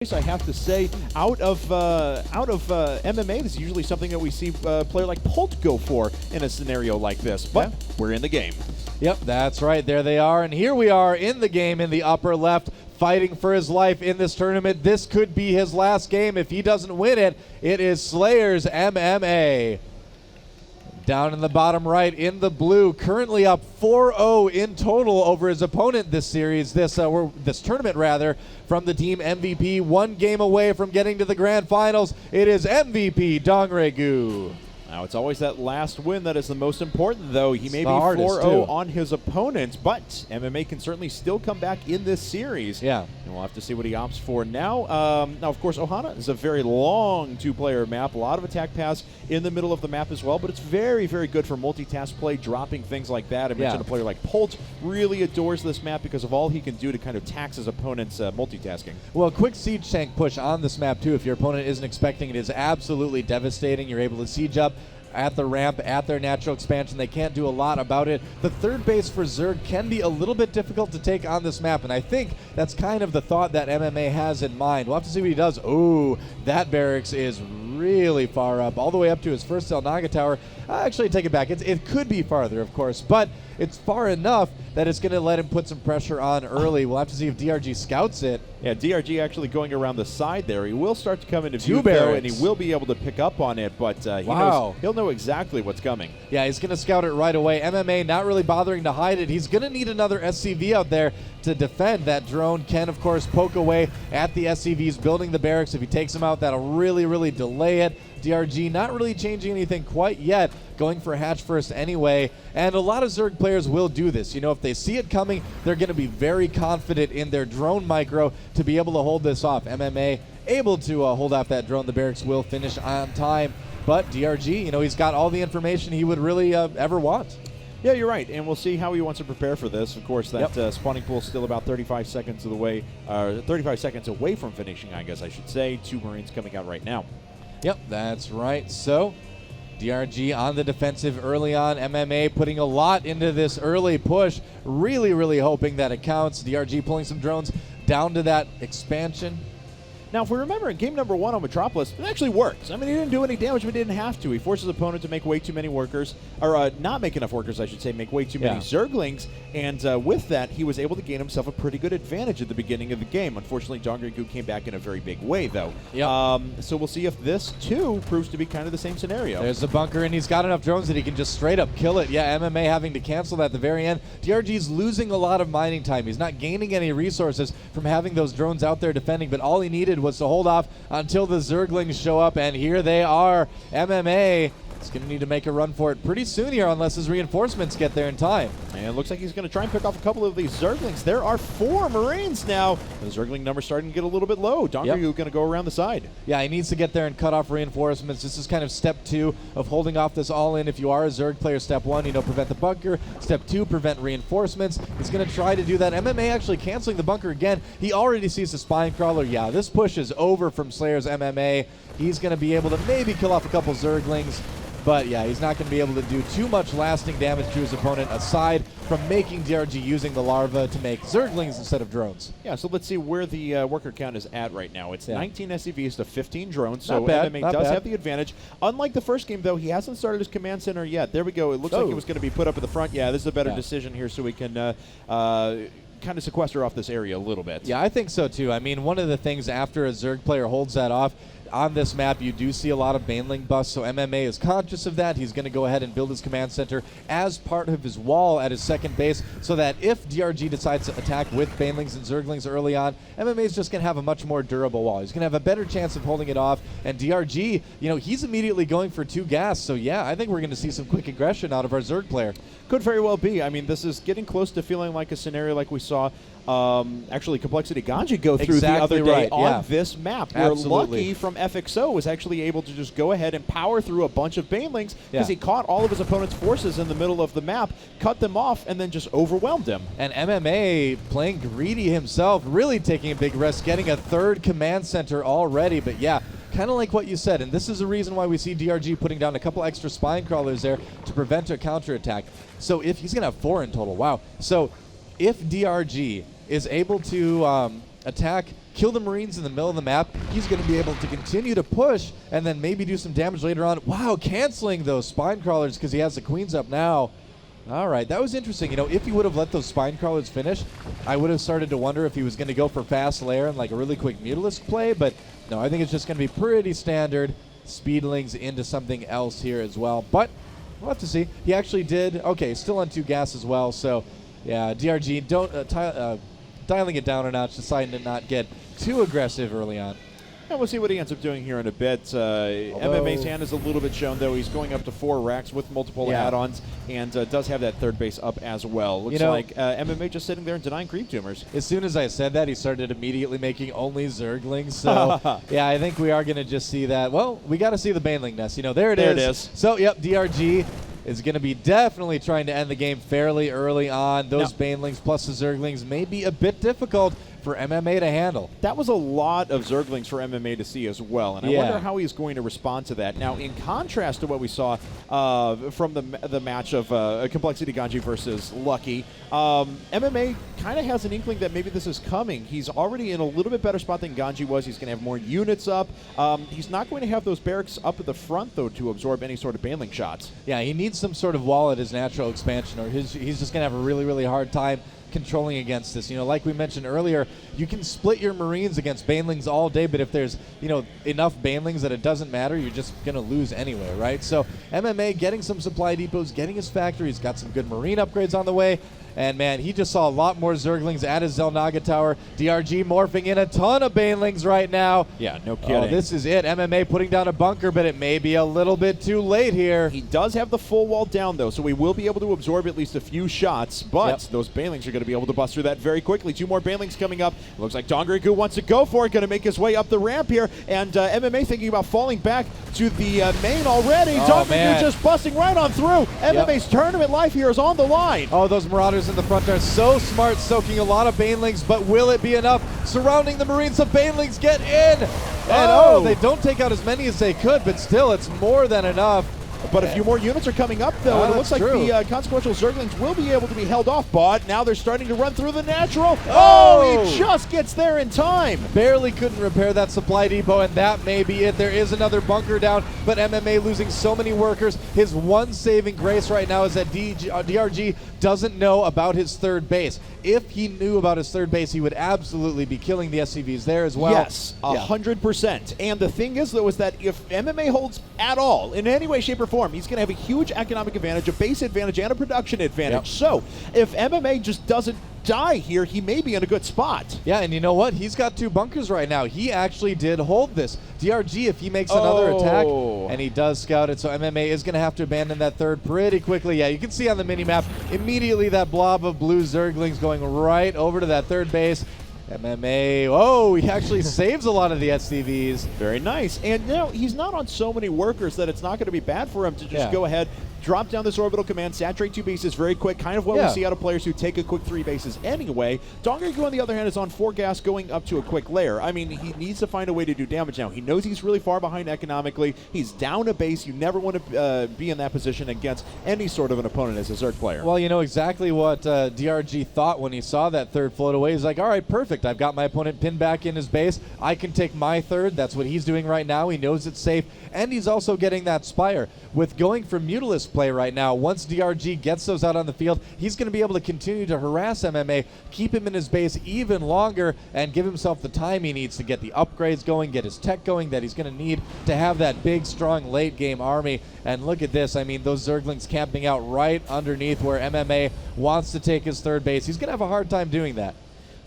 I have to say, out of MMA, this is usually something that we see a player like Polt go for in a scenario like this, but we're in the game. Yep, that's right. There they are, and here we are in the game in the upper left, fighting for his life in this tournament. This could be his last game. If he doesn't win it, it is Slayers MMA. Down in the bottom right in the blue, currently up 4-0 in total over his opponent this series, this tournament rather, from the team MVP. One game away from getting to the grand finals. It is MVP.DongRaeGu. Now, it's always that last win that is the most important, though. He may be 4-0 on his opponent, but MMA can certainly still come back in this series. Yeah. And we'll have to see what he opts for now. Now, of course, Ohana is a very long two-player map. A lot of attack paths in the middle of the map as well, but it's very, very good for multitask play, dropping things like that. I mentioned a player like Polt really adores this map because of all he can do to kind of tax his opponent's multitasking. Well, a quick siege tank push on this map, too, if your opponent isn't expecting it, is absolutely devastating. You're able to siege up at the ramp, at their natural expansion. They can't do a lot about it. The third base for Zerg can be a little bit difficult to take on this map, and I think that's kind of the thought that MMA has in mind. We'll have to see what he does. Oh, that barracks is really far up, all the way up to his first El Naga tower. Actually, take it back. It could be farther, of course, but it's far enough that it's going to let him put some pressure on early. We'll have to see if DRG scouts it. Yeah, DRG actually going around the side there. He will start to come into view, though, and he will be able to pick up on it, but he'll know exactly what's coming. Yeah, he's going to scout it right away. MMA not really bothering to hide it. He's going to need another SCV out there to defend. That drone can, of course, poke away at the SCVs building the barracks. If he takes them out, that'll really, really delay it. DRG not really changing anything quite yet, going for a hatch first anyway, and a lot of Zerg players will do this. You know, if they see it coming, they're going to be very confident in their drone micro to be able to hold this off. MMA able to hold off that drone. The barracks will finish on time, but DRG, you know, he's got all the information he would really ever want. Yeah, you're right, and we'll see how he wants to prepare for this. Of course, that spawning pool is still about 35 seconds away from finishing, I guess I should say. 2 Marines coming out right now. Yep, that's right. So, DRG on the defensive early on. MMA putting a lot into this early push. Really, really hoping that it counts. DRG pulling some drones down to that expansion. Now, if we remember in game number 1 on Metropolis, it actually works. I mean, he didn't do any damage, but he didn't have to. He forced his opponent to make way too many workers, or not make enough workers, I should say, make way too many Zerglings, and with that, he was able to gain himself a pretty good advantage at the beginning of the game. Unfortunately, DongRaeGu came back in a very big way, though. So we'll see if this, too, proves to be kind of the same scenario. There's the bunker, and he's got enough drones that he can just straight up kill it. Yeah, MMA having to cancel that at the very end. DRG's losing a lot of mining time. He's not gaining any resources from having those drones out there defending, but all he needed was to hold off until the Zerglings show up, and here they are. MMA is going to need to make a run for it pretty soon here unless his reinforcements get there in time. And it looks like he's going to try and pick off a couple of these Zerglings. There are 4 Marines now. The Zergling number starting to get a little bit low. DongRaeGu going to go around the side. Yeah, he needs to get there and cut off reinforcements. This is kind of step 2 of holding off this all-in. If you are a Zerg player, step 1, you know, prevent the bunker. Step 2, prevent reinforcements. He's going to try to do that. MMA actually canceling the bunker again. He already sees the spine crawler. Yeah, this push is over from Slayers MMA. He's going to be able to maybe kill off a couple Zerglings. But yeah, he's not going to be able to do too much lasting damage to his opponent aside from making DRG using the larva to make Zerglings instead of drones. Yeah, so let's see where the worker count is at right now. It's 19 SCVs to 15 drones, so bad, MMA does have the advantage. Unlike the first game, though, he hasn't started his command center yet. There we go. It looks like it was going to be put up at the front. Yeah, this is a better decision here so we can kind of sequester off this area a little bit. Yeah, I think so, too. I mean, one of the things after a Zerg player holds that off, on this map, you do see a lot of Baneling busts, so MMA is conscious of that. He's going to go ahead and build his command center as part of his wall at his second base, so that if DRG decides to attack with Banelings and Zerglings early on, MMA is just going to have a much more durable wall. He's going to have a better chance of holding it off, and DRG, you know, he's immediately going for 2 gas, so yeah, I think we're going to see some quick aggression out of our Zerg player. Could very well be. I mean, this is getting close to feeling like a scenario like we saw actually Complexity Ganji go through the other day on this map. Where Lucky from FXO was actually able to just go ahead and power through a bunch of Banelings because he caught all of his opponent's forces in the middle of the map, cut them off, and then just overwhelmed them. And MMA playing greedy himself, really taking a big risk, getting a 3rd command center already, but yeah, kind of like what you said, and this is the reason why we see DRG putting down a couple extra spine crawlers there to prevent a counterattack. So if he's going to have 4 in total, wow. So if DRG is able to attack kill the Marines in the middle of the map, he's going to be able to continue to push and then maybe do some damage later on. Wow, canceling those spine crawlers because he has the queens up now. All right, that was interesting. You know, if he would have let those spine crawlers finish, I would have started to wonder if he was going to go for fast lair and like a really quick Mutalisk play, but no, I think it's just going to be pretty standard speedlings into something else here as well. But we'll have to see. He actually did, okay, still on 2 gas as well, so yeah, DRG dialing it down a notch, deciding to not get too aggressive early on. And we'll see what he ends up doing here in a bit. MMA's hand is a little bit shown, though. He's going up to 4 racks with multiple add-ons and does have that third base up as well. Looks like MMA just sitting there and denying creep tumors. As soon as I said that, he started immediately making only Zerglings. So, yeah, I think we are going to just see that. Well, we got to see the Baneling Nest. You know, there it is. So, yep, DRG is going to be definitely trying to end the game fairly early on. Those Banelings plus the Zerglings may be a bit difficult for MMA to handle. That was a lot of Zerglings for MMA to see as well, and I wonder how he's going to respond to that. Now, in contrast to what we saw from the match of Complexity.DongRaeGu versus Lucky, MMA kind of has an inkling that maybe this is coming. He's already in a little bit better spot than DongRaeGu was. He's going to have more units up. He's not going to have those barracks up at the front, though, to absorb any sort of Baneling shots. Yeah, he needs some sort of wall at his natural expansion, or he's just going to have a really, really hard time controlling against this. You know, like we mentioned earlier, you can split your Marines against Banelings all day, but if there's, you know, enough Banelings that it doesn't matter, you're just going to lose anyway, right? So MMA getting some supply depots, getting his factory, he's got some good Marine upgrades on the way. And, man, he just saw a lot more Zerglings at his Xel'Naga Tower. DRG morphing in a ton of Banelings right now. Yeah, no kidding. Oh, this is it. MMA putting down a bunker, but it may be a little bit too late here. He does have the full wall down, though, so we will be able to absorb at least a few shots, but those Banelings are going to be able to bust through that very quickly. 2 more Banelings coming up. Looks like DongRaeGu wants to go for it, going to make his way up the ramp here, and MMA thinking about falling back to the main already. DongRaeGu just busting right on through. MMA's tournament life here is on the line. Oh, those Marauders in the front are so smart, soaking a lot of Banelings, but will it be enough? Surrounding the Marines, the Banelings get in! And they don't take out as many as they could, but still, it's more than enough. But a few more units are coming up, though, and it looks like the consequential Zerglings will be able to be held off, but now they're starting to run through the natural. Oh, he just gets there in time. Barely couldn't repair that supply depot, and that may be it. There is another bunker down, but MMA losing so many workers. His one saving grace right now is that DRG doesn't know about his third base. If he knew about his third base, he would absolutely be killing the SCVs there as well. Yes, 100%. And the thing is, though, is that if MMA holds at all, in any way, shape, or form, he's going to have a huge economic advantage, a base advantage, and a production advantage. So if MMA just doesn't die here, he may be in a good spot. Yeah, and you know what? He's got 2 bunkers right now. He actually did hold this. DRG, if he makes another attack, and he does scout it, so MMA is going to have to abandon that third pretty quickly. Yeah, you can see on the mini-map, immediately that blob of blue Zerglings going right over to that third base. MMA, he actually saves a lot of the SCVs. Very nice. And you know, he's not on so many workers that it's not going to be bad for him to just go ahead, drop down this orbital command, saturate 2 bases very quick, kind of what we see out of players who take a quick 3 bases anyway. DongRaeGu, on the other hand, is on 4 gas going up to a quick lair. I mean, he needs to find a way to do damage now. He knows he's really far behind economically. He's down a base. You never want to be in that position against any sort of an opponent as a Zerg player. Well, you know exactly what DRG thought when he saw that third float away. He's like, all right, perfect. I've got my opponent pinned back in his base. I can take my third. That's what he's doing right now. He knows it's safe, and he's also getting that Spire. With going for Mutalisk play right now, once DRG gets those out on the field, he's going to be able to continue to harass MMA, keep him in his base even longer, and give himself the time he needs to get the upgrades going, get his tech going that he's going to need to have that big, strong late-game army. And look at this. I mean, those Zerglings camping out right underneath where MMA wants to take his third base. He's going to have a hard time doing that.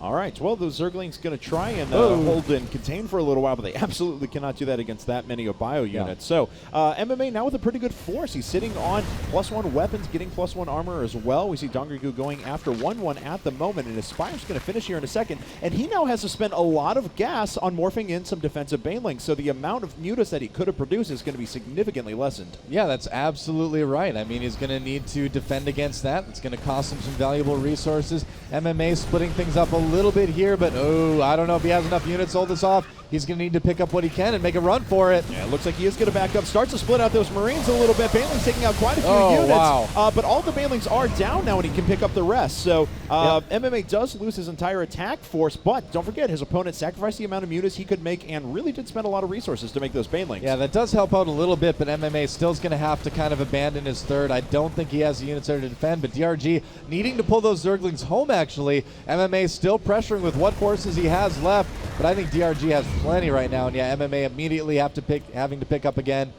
All right. Well, the Zerglings going to try and hold and contain for a little while, but they absolutely cannot do that against that many bio units. So MMA now with a pretty good force. He's sitting on +1 weapons, getting +1 armor as well. We see DongRaeGu going after 1-1 at the moment, and his Spire's going to finish here in a second. And he now has to spend a lot of gas on morphing in some defensive Banelings, so the amount of mutas that he could have produced is going to be significantly lessened. Yeah, that's absolutely right. I mean, he's going to need to defend against that. It's going to cost him some valuable resources. MMA splitting things up a little bit here, but I don't know if he has enough units to hold this off. he's going to need to pick up what he can and make a run for it. Yeah, it looks like he is going to back up. Starts to split out those Marines a little bit. Baneling's taking out quite a few units. Wow. But all the Banelings are down now, and he can pick up the rest. So MMA does lose his entire attack force, but don't forget, his opponent sacrificed the amount of mutas he could make and really did spend a lot of resources to make those Banelings. Yeah, that does help out a little bit, but MMA still is going to have to kind of abandon his third. I don't think he has the units there to defend, but DRG needing to pull those Zerglings home, actually. MMA still pressuring with what forces he has left, but I think DRG has plenty right now, and yeah, MMA immediately having to pick up again.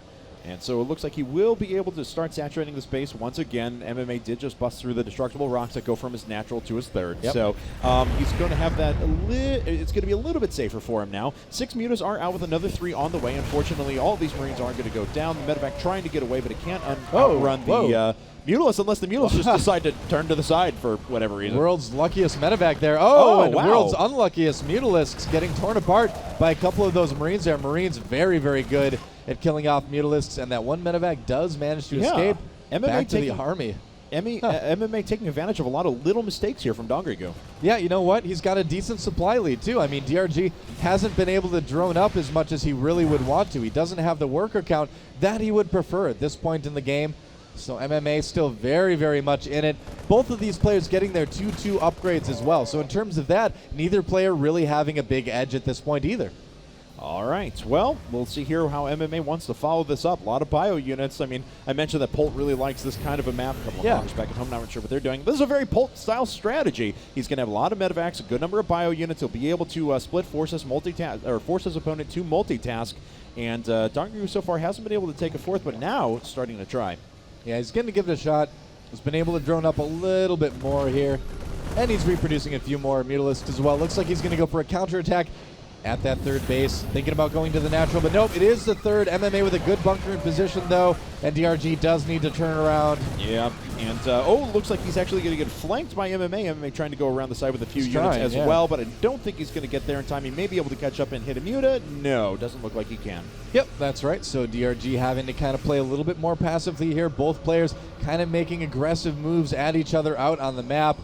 And so it looks like he will be able to start saturating the space once again. MMA did just bust through the destructible rocks that go from his natural to his third. Yep. So he's going to have that. It's going to be a little bit safer for him now. 6 mutas are out with another 3 on the way. Unfortunately, all of these Marines aren't going to go down. The medevac trying to get away, but it can't outrun the Mutalists unless the Mutalists just decide to turn to the side for whatever reason. World's luckiest medevac there. And wow. World's unluckiest Mutalists getting torn apart by a couple of those Marines there. Marines very, very good at killing off Mutalists, and that one medevac does manage to escape back to the army. MMA taking advantage of a lot of little mistakes here from DongRaeGu. Yeah, you know what? He's got a decent supply lead, too. I mean, DRG hasn't been able to drone up as much as he really would want to. He doesn't have the worker count that he would prefer at this point in the game. So MMA still very, very much in it. Both of these players getting their 2-2 upgrades as well. So in terms of that, neither player really having a big edge at this point either. All right. Well, we'll see here how MMA wants to follow this up. A lot of bio units. I mean, I mentioned that Polt really likes this kind of a map. A couple of markers back at home, not sure what they're doing. This is a very Polt-style strategy. He's going to have a lot of medevacs, a good number of bio units. He'll be able to split forces, force his opponent to multitask. And DongRaeGu so far hasn't been able to take a fourth, but now starting to try. Yeah, he's going to give it a shot. He's been able to drone up a little bit more here. And he's reproducing a few more Mutalists as well. Looks like he's going to go for a counterattack at that third base, thinking about going to the natural, but nope, it is the third. MMA with a good bunker in position, though, and DRG does need to turn around. Yeah, and looks like he's actually going to get flanked by MMA. MMA trying to go around the side with a few units as well, but I don't think he's going to get there in time. He may be able to catch up and hit a muta. No, doesn't look like he can. Yep, that's right. So DRG having to kind of play a little bit more passively here. Both players kind of making aggressive moves at each other out on the map.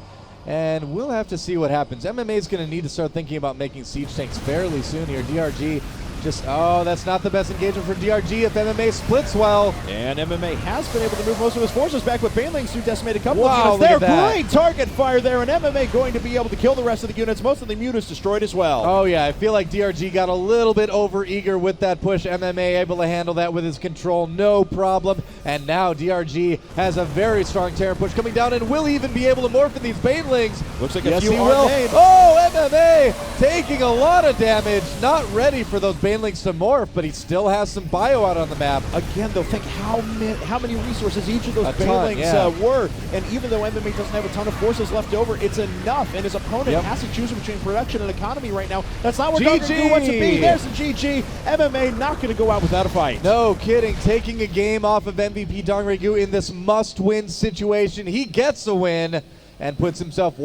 And we'll have to see what happens. MMA is going to need to start thinking about making siege tanks fairly soon here. DRG just, that's not the best engagement for DRG if MMA splits well. And MMA has been able to move most of his forces back with Banelings who decimated a couple Wow, of units there. Great target fire there, and MMA going to be able to kill the rest of the units. Most of the mutas destroyed as well. Oh, yeah, I feel like DRG got a little bit over-eager with that push. MMA able to handle that with his control, no problem. And now DRG has a very strong Terran push coming down, and will even be able to morph in these Banelings. Looks like yes, a few he will. made. Oh, MMA taking a lot of damage. Not ready for those Banelings to morph, but he still has some bio out on the map. Again, though, think how many resources each of those A ton, Banelings were. And even though MMA doesn't have a ton of forces left over, it's enough. And his opponent has to choose between production and economy right now. That's not where DongRaeGu wants to be. There's the GG. MMA not going to go out without a fight. No kidding. Taking a game off of MVP.DongRaeGu in this must-win situation. He gets a win and puts himself